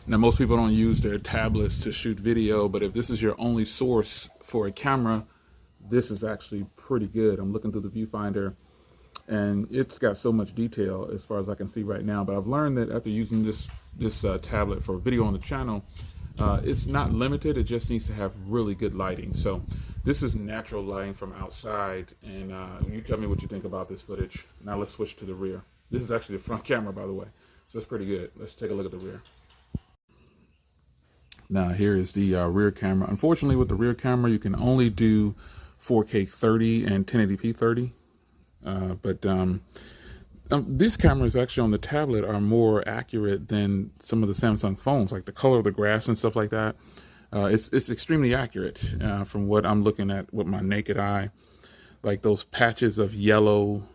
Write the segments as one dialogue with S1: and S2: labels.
S1: Now, most people don't use their tablets to shoot video, but if this is your only source for a camera, this is actually pretty good. I'm looking through the viewfinder and it's got so much detail as far as I can see right now. But I've learned that after using this tablet for video on the channel, it's not limited. It just needs to have really good lighting. So this is natural lighting from outside, and you tell me what you think about this footage. Now let's switch to the rear. This is actually the front camera, by the way, so it's pretty good. Let's take a look at the rear. Now here is the rear camera. Unfortunately, with the rear camera, you can only do 4K 30 and 1080p 30. These cameras actually on the tablet are more accurate than some of the Samsung phones, like the color of the grass and stuff like that. It's extremely accurate from what I'm looking at with my naked eye. Like those patches of yellow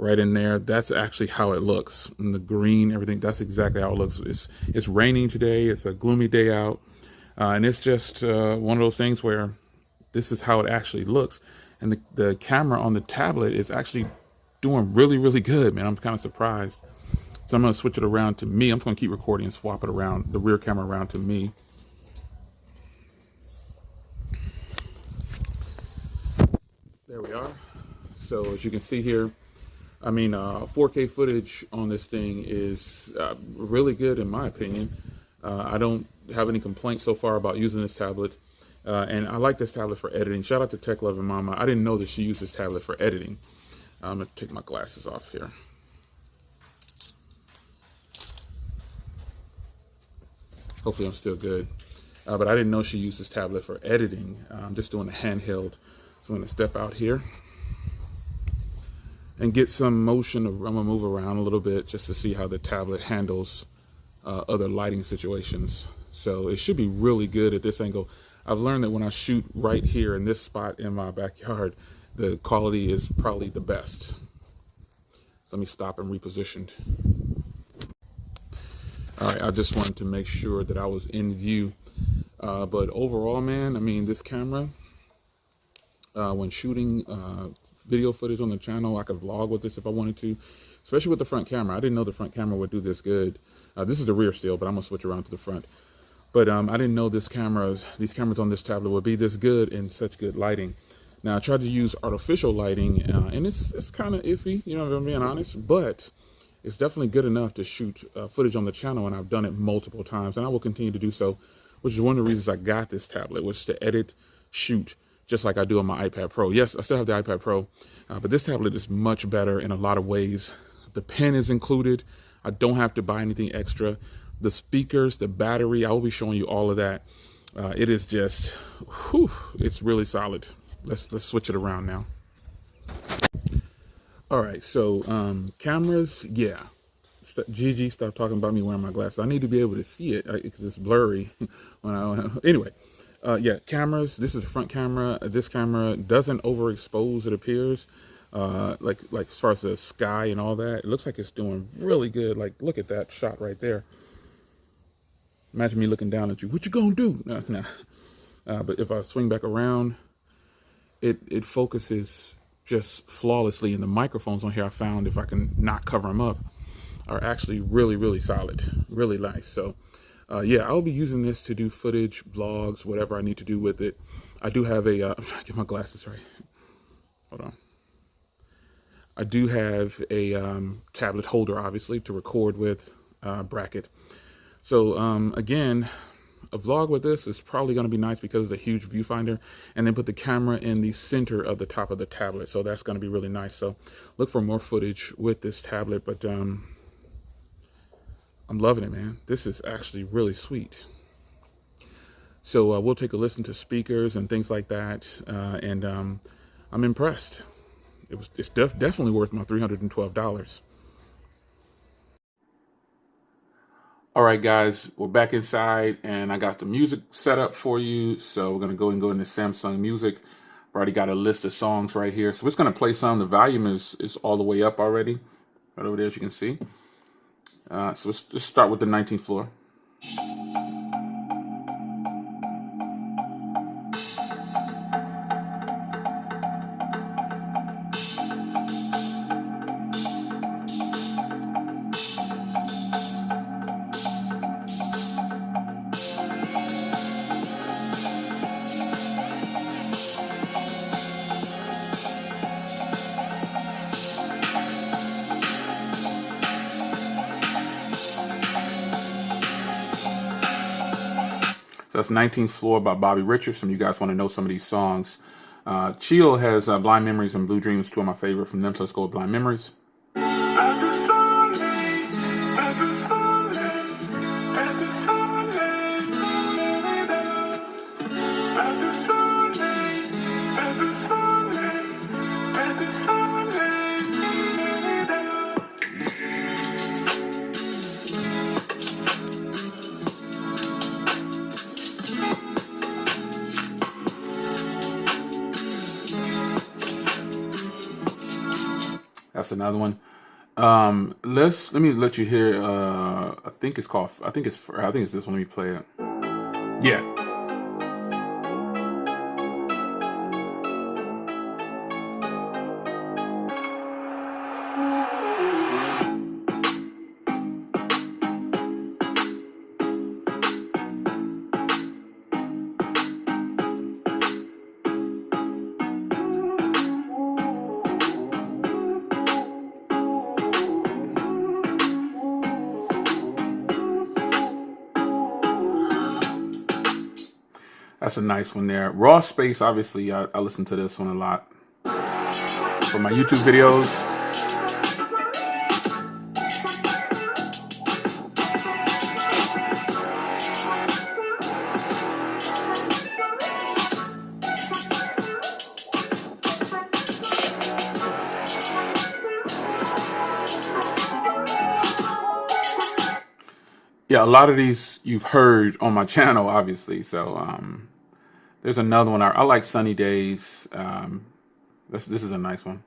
S1: right in there, that's actually how it looks. And the green, everything, that's exactly how it looks. It's raining today. It's a gloomy day out. And it's just one of those things where this is how it actually looks. And the camera on the tablet is actually doing really, really good, man. I'm kind of surprised. So I'm going to switch it around to me. I'm just going to keep recording and swap it around, the rear camera around to me. There we are. So as you can see here, I mean, 4K footage on this thing is really good in my opinion. I don't have any complaints so far about using this tablet. And I like this tablet for editing. Shout out to Tech Loving Mama. I didn't know that she used this tablet for editing. I'm going to take my glasses off here. Hopefully I'm still good. But I didn't know she used this tablet for editing. I'm just doing a handheld. So I'm going to step out here and get some motion. I'm going to move around a little bit just to see how the tablet handles other lighting situations. So it should be really good at this angle. I've learned that when I shoot right here in this spot in my backyard, the quality is probably the best. So let me stop and reposition. All right, I just wanted to make sure that I was in view. But overall, man, I mean, this camera, when shooting video footage on the channel, I could vlog with this if I wanted to, especially with the front camera. I didn't know the front camera would do this good. This is the rear still, but I'm gonna switch around to the front. But I didn't know these cameras on this tablet would be this good in such good lighting. Now I tried to use artificial lighting, and it's kind of iffy, you know, if I'm being honest, but it's definitely good enough to shoot footage on the channel, and I've done it multiple times, and I will continue to do so, which is one of the reasons I got this tablet, was to edit, shoot, just like I do on my iPad Pro. Yes, I still have the iPad Pro, but this tablet is much better in a lot of ways. The pen is included. I don't have to buy anything extra. The speakers, the battery, I will be showing you all of that. It is just, whew, it's really solid. Let's switch it around now. All right, so cameras, yeah. Gigi, stop talking about me wearing my glasses. I need to be able to see it because it's blurry. Anyway, yeah, cameras. This is the front camera. This camera doesn't overexpose, it appears. Like as far as the sky and all that, it looks like it's doing really good. Like, look at that shot right there. Imagine me looking down at you. What you gonna do? No. But if I swing back around, it focuses just flawlessly. And the microphones on here, I found, if I can not cover them up, are actually really, really solid, really nice. So yeah, I'll be using this to do footage, vlogs, whatever I need to do with it. I do have a, get my glasses right. Hold on. I do have a tablet holder, obviously, to record with, bracket. So again, a vlog with this is probably going to be nice because it's a huge viewfinder, and then put the camera in the center of the top of the tablet. So that's going to be really nice. So look for more footage with this tablet, but I'm loving it, man. This is actually really sweet. So we'll take a listen to speakers and things like that. And I'm impressed. It's definitely worth my $312. All right, guys, we're back inside, and I got the music set up for you. So we're going to go into Samsung Music. I've already got a list of songs right here. So it's going to play some. The volume is all the way up already, right over there, as you can see. So let's start with the 19th floor. that's 19th Floor by Bobby Richardson. You guys want to know some of these songs. Chill has Blind Memories and Blue Dreams, two of my favorite from them. So let's go with Blind Memories. That's another one. Let me let you hear. I think it's this one. Let me play it. Yeah. That's a nice one there. Raw Space, obviously, I listen to this one a lot for my YouTube videos. Yeah, a lot of these you've heard on my channel, obviously. So there's another one. I like Sunny Days. This is a nice one.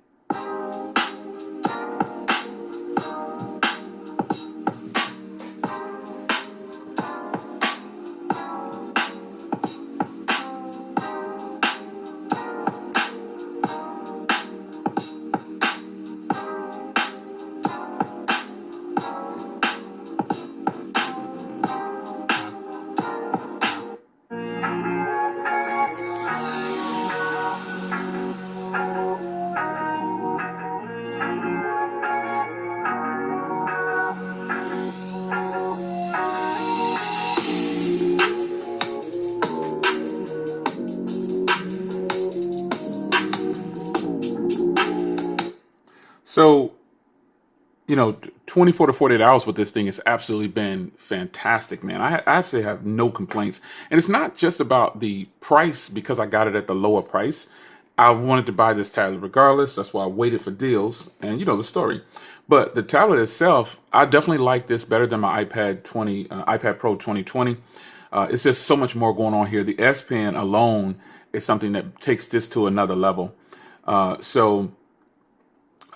S1: So, 24 to 48 hours with this thing has absolutely been fantastic, man. I actually have no complaints. And it's not just about the price because I got it at the lower price. I wanted to buy this tablet regardless. That's why I waited for deals and the story. But the tablet itself, I definitely like this better than my iPad Pro 2020. It's just so much more going on here. The S Pen alone is something that takes this to another level.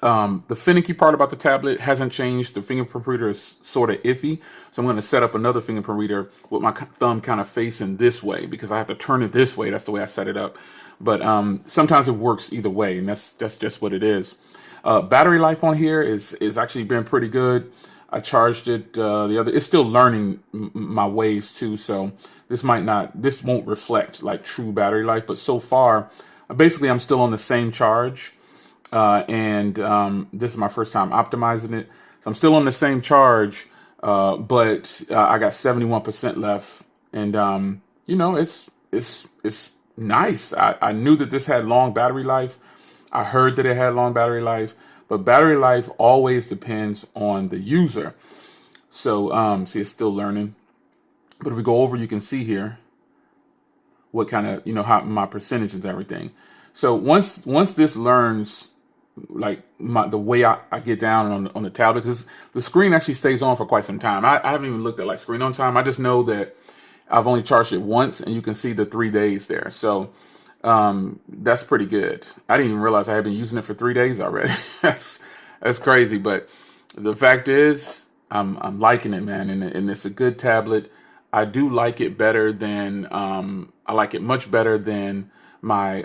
S1: The finicky part about the tablet hasn't changed. The fingerprint reader is sort of iffy. So I'm going to set up another fingerprint reader with my thumb kind of facing this way because I have to turn it this way. That's the way I set it up. But sometimes it works either way, and that's just what it is. Battery life on here is actually been pretty good. I charged it it's still learning my ways too. So this won't reflect like true battery life. But so far, basically I'm still on the same charge. And this is my first time optimizing it. So I'm still on the same charge, but I got 71% left. And, it's nice. I knew that this had long battery life. I heard that it had long battery life, but battery life always depends on the user. So, see, it's still learning. But if we go over, you can see here what kind of, how my percentage and everything. So once this learns like the way I get down on the tablet, because the screen actually stays on for quite some time. I haven't even looked at like screen on time. I just know that I've only charged it once, and you can see the 3 days there. So that's pretty good. I didn't even realize I had been using it for 3 days already. that's crazy. But the fact is, I'm liking it, man, and it's a good tablet. I do like it better than I like it much better than my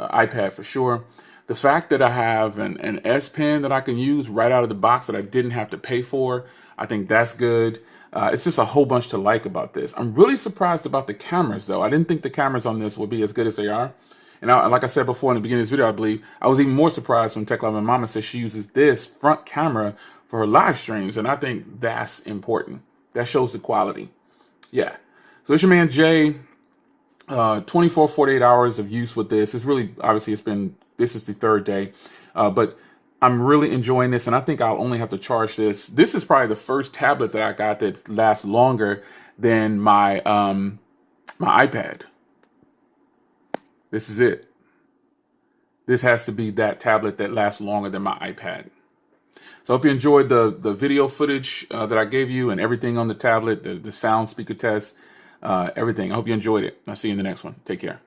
S1: iPad for sure. The fact that I have an S Pen that I can use right out of the box that I didn't have to pay for, I think that's good. It's just a whole bunch to like about this. I'm really surprised about the cameras, though. I didn't think the cameras on this would be as good as they are. And like I said before in the beginning of this video, I believe, I was even more surprised when Tech Love Mama says she uses this front camera for her live streams. And I think that's important. That shows the quality. Yeah. So it's your man Jay. 24, 48 hours of use with this. It's really, obviously, this is the third day, but I'm really enjoying this, and I think I'll only have to charge this. This is probably the first tablet that I got that lasts longer than my my iPad. This is it. This has to be that tablet that lasts longer than my iPad. So I hope you enjoyed the video footage that I gave you and everything on the tablet, the sound speaker test, everything. I hope you enjoyed it. I'll see you in the next one. Take care.